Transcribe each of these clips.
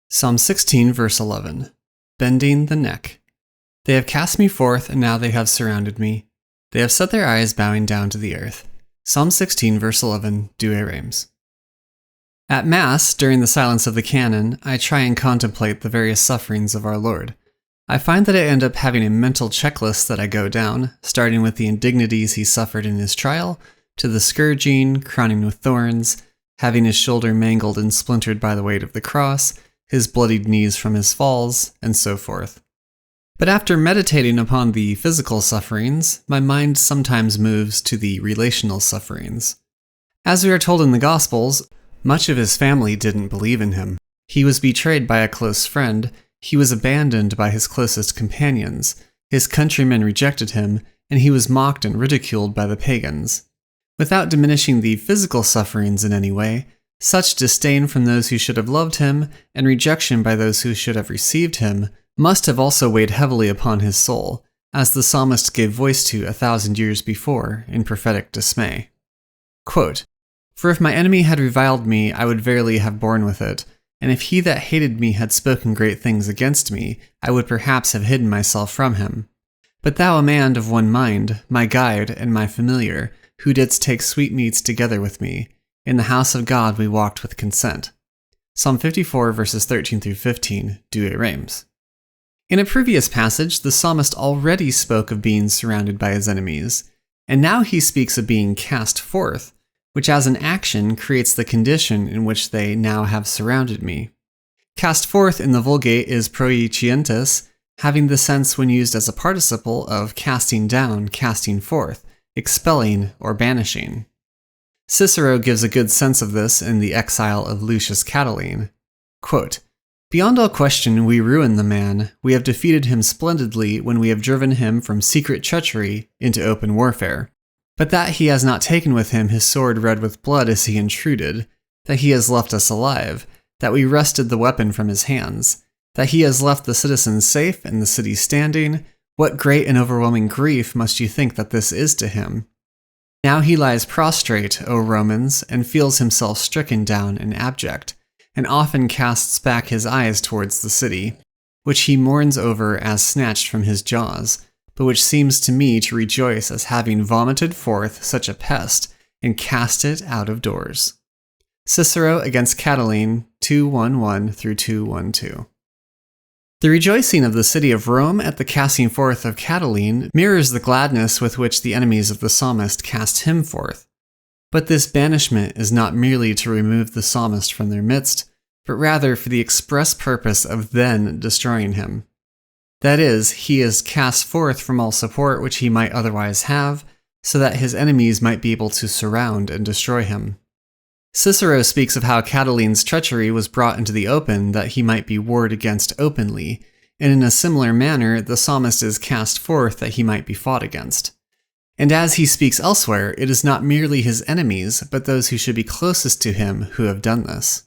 Psalm 16, verse 11. Bending the neck. They have cast me forth, and now they have surrounded me. They have set their eyes bowing down to the earth. Psalm 16, verse 11, Douay Rheims. At Mass, during the silence of the canon, I try and contemplate the various sufferings of our Lord. I find that I end up having a mental checklist that I go down, starting with the indignities he suffered in his trial, to the scourging, crowning with thorns, having his shoulder mangled and splintered by the weight of the cross, his bloodied knees from his falls, and so forth. But after meditating upon the physical sufferings, my mind sometimes moves to the relational sufferings. As we are told in the Gospels, much of his family didn't believe in him. He was betrayed by a close friend, he was abandoned by his closest companions, his countrymen rejected him, and he was mocked and ridiculed by the pagans. Without diminishing the physical sufferings in any way, such disdain from those who should have loved him, and rejection by those who should have received him, must have also weighed heavily upon his soul, as the psalmist gave voice to 1,000 years before in prophetic dismay. Quote, "For if my enemy had reviled me, I would verily have borne with it, and if he that hated me had spoken great things against me, I would perhaps have hidden myself from him. But thou, a man of one mind, my guide and my familiar, who didst take sweetmeats together with me, in the house of God we walked with consent." Psalm 54, verses 13 through 15, Douay Rheims. In a previous passage, the psalmist already spoke of being surrounded by his enemies, and now he speaks of being cast forth, which as an action creates the condition in which they now have surrounded me. Cast forth in the Vulgate is proicientes, having the sense when used as a participle of casting down, casting forth, expelling, or banishing. Cicero gives a good sense of this in the exile of Lucius Catiline. Quote, "Beyond all question we ruin the man, we have defeated him splendidly when we have driven him from secret treachery into open warfare. But that he has not taken with him his sword red with blood as he intruded, that he has left us alive, that we wrested the weapon from his hands, that he has left the citizens safe and the city standing, what great and overwhelming grief must you think that this is to him? Now he lies prostrate, O Romans, and feels himself stricken down and abject, and often casts back his eyes towards the city, which he mourns over as snatched from his jaws, but which seems to me to rejoice as having vomited forth such a pest, and cast it out of doors." Cicero against Catiline, 2:1-1 through 2:1-2. The rejoicing of the city of Rome at the casting forth of Catiline mirrors the gladness with which the enemies of the psalmist cast him forth. But this banishment is not merely to remove the psalmist from their midst, but rather for the express purpose of then destroying him. That is, he is cast forth from all support which he might otherwise have, so that his enemies might be able to surround and destroy him. Cicero speaks of how Catiline's treachery was brought into the open that he might be warred against openly, and in a similar manner the psalmist is cast forth that he might be fought against. And as he speaks elsewhere, it is not merely his enemies, but those who should be closest to him who have done this.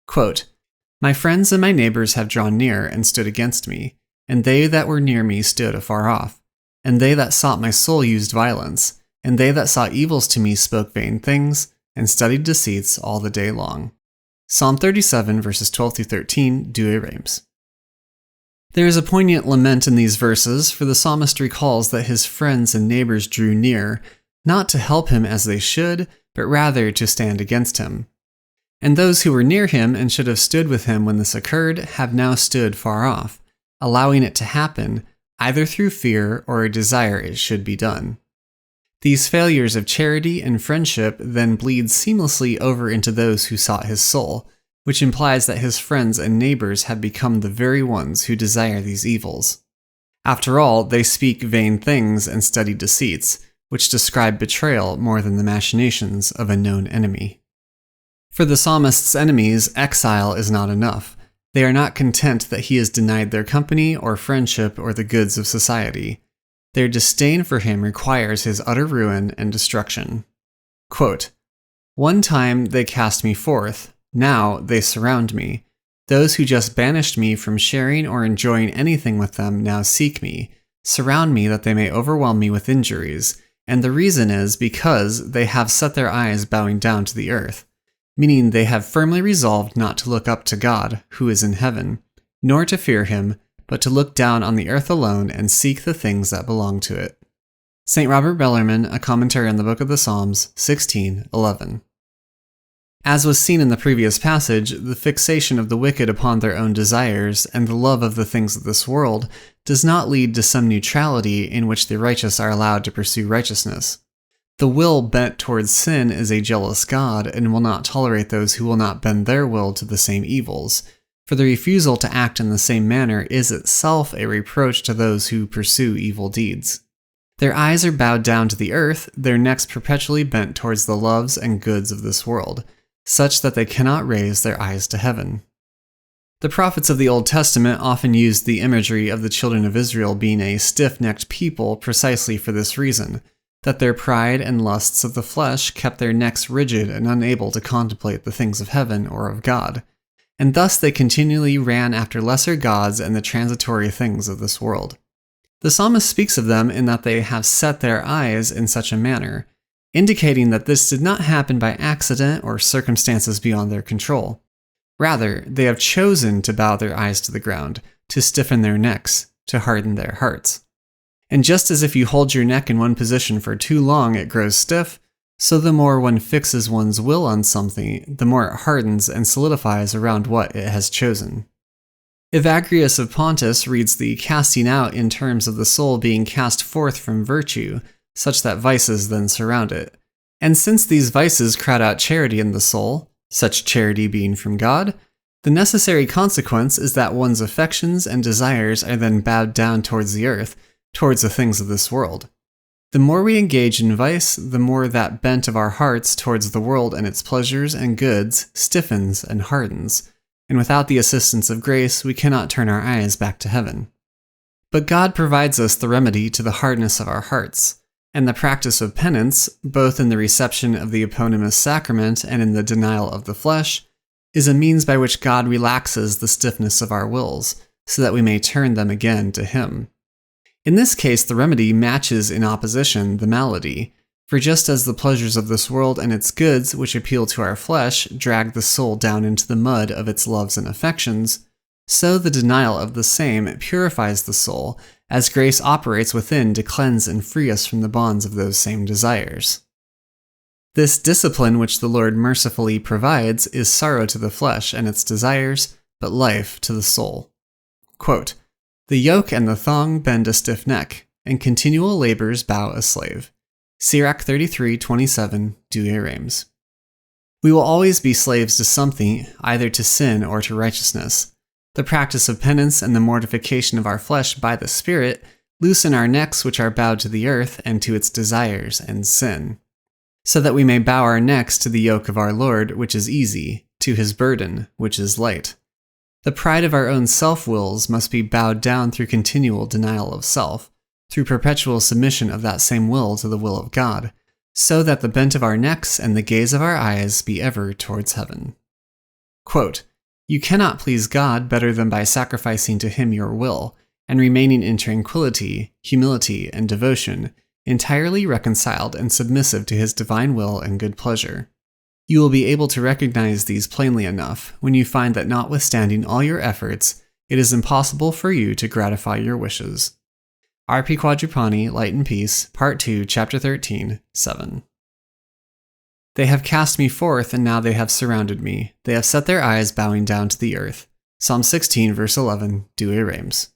Quote, "My friends and my neighbors have drawn near and stood against me, and they that were near me stood afar off, and they that sought my soul used violence, and they that sought evils to me spoke vain things, and studied deceits all the day long." Psalm 37, verses 12 through 13, Douay Rheims. There is a poignant lament in these verses, for the psalmist recalls that his friends and neighbors drew near, not to help him as they should, but rather to stand against him. And those who were near him and should have stood with him when this occurred have now stood far off, allowing it to happen, either through fear or a desire it should be done. These failures of charity and friendship then bleed seamlessly over into those who sought his soul, which implies that his friends and neighbors have become the very ones who desire these evils. After all, they speak vain things and study deceits, which describe betrayal more than the machinations of a known enemy. For the psalmist's enemies, exile is not enough. They are not content that he has denied their company or friendship or the goods of society. Their disdain for him requires his utter ruin and destruction. Quote, "One time they cast me forth, now they surround me. Those who just banished me from sharing or enjoying anything with them now seek me, surround me that they may overwhelm me with injuries, and the reason is because they have set their eyes bowing down to the earth. meaning they have firmly resolved not to look up to God, who is in heaven, nor to fear him, but to look down on the earth alone and seek the things that belong to it. St. Robert Bellarmine, A Commentary on the Book of the Psalms, 16:11. As was seen in the previous passage, the fixation of the wicked upon their own desires and the love of the things of this world does not lead to some neutrality in which the righteous are allowed to pursue righteousness. The will bent towards sin is a jealous God and will not tolerate those who will not bend their will to the same evils, for the refusal to act in the same manner is itself a reproach to those who pursue evil deeds. Their eyes are bowed down to the earth, their necks perpetually bent towards the loves and goods of this world, such that they cannot raise their eyes to heaven. The prophets of the Old Testament often used the imagery of the children of Israel being a stiff-necked people precisely for this reason, that their pride and lusts of the flesh kept their necks rigid and unable to contemplate the things of heaven or of God, and thus they continually ran after lesser gods and the transitory things of this world. The psalmist speaks of them in that they have set their eyes in such a manner, indicating that this did not happen by accident or circumstances beyond their control. Rather, they have chosen to bow their eyes to the ground, to stiffen their necks, to harden their hearts. And just as if you hold your neck in one position for too long it grows stiff, so the more one fixes one's will on something, the more it hardens and solidifies around what it has chosen. Evagrius of Pontus reads the casting out in terms of the soul being cast forth from virtue, such that vices then surround it. And since these vices crowd out charity in the soul, such charity being from God, the necessary consequence is that one's affections and desires are then bowed down towards the earth, towards the things of this world. The more we engage in vice, the more that bent of our hearts towards the world and its pleasures and goods stiffens and hardens, and without the assistance of grace, we cannot turn our eyes back to heaven. But God provides us the remedy to the hardness of our hearts, and the practice of penance, both in the reception of the eponymous sacrament and in the denial of the flesh, is a means by which God relaxes the stiffness of our wills, so that we may turn them again to Him. In this case, the remedy matches in opposition the malady, for just as the pleasures of this world and its goods, which appeal to our flesh, drag the soul down into the mud of its loves and affections, so the denial of the same purifies the soul, as grace operates within to cleanse and free us from the bonds of those same desires. This discipline which the Lord mercifully provides is sorrow to the flesh and its desires, but life to the soul. Quote, "The yoke and the thong bend a stiff neck, and continual labors bow a slave." Sirach 33:27, Douay Rheims. We will always be slaves to something, either to sin or to righteousness. The practice of penance and the mortification of our flesh by the Spirit loosen our necks which are bowed to the earth and to its desires and sin, so that we may bow our necks to the yoke of our Lord, which is easy, to His burden, which is light. The pride of our own self-wills must be bowed down through continual denial of self, through perpetual submission of that same will to the will of God, so that the bent of our necks and the gaze of our eyes be ever towards heaven. Quote, "You cannot please God better than by sacrificing to Him your will, and remaining in tranquility, humility, and devotion, entirely reconciled and submissive to His divine will and good pleasure. You will be able to recognize these plainly enough when you find that notwithstanding all your efforts, it is impossible for you to gratify your wishes." R.P. Quadrupani, Light and Peace, Part 2, Chapter 13, 7. They have cast me forth, and now they have surrounded me. They have set their eyes bowing down to the earth. Psalm 16, verse 11, Douay Rheims.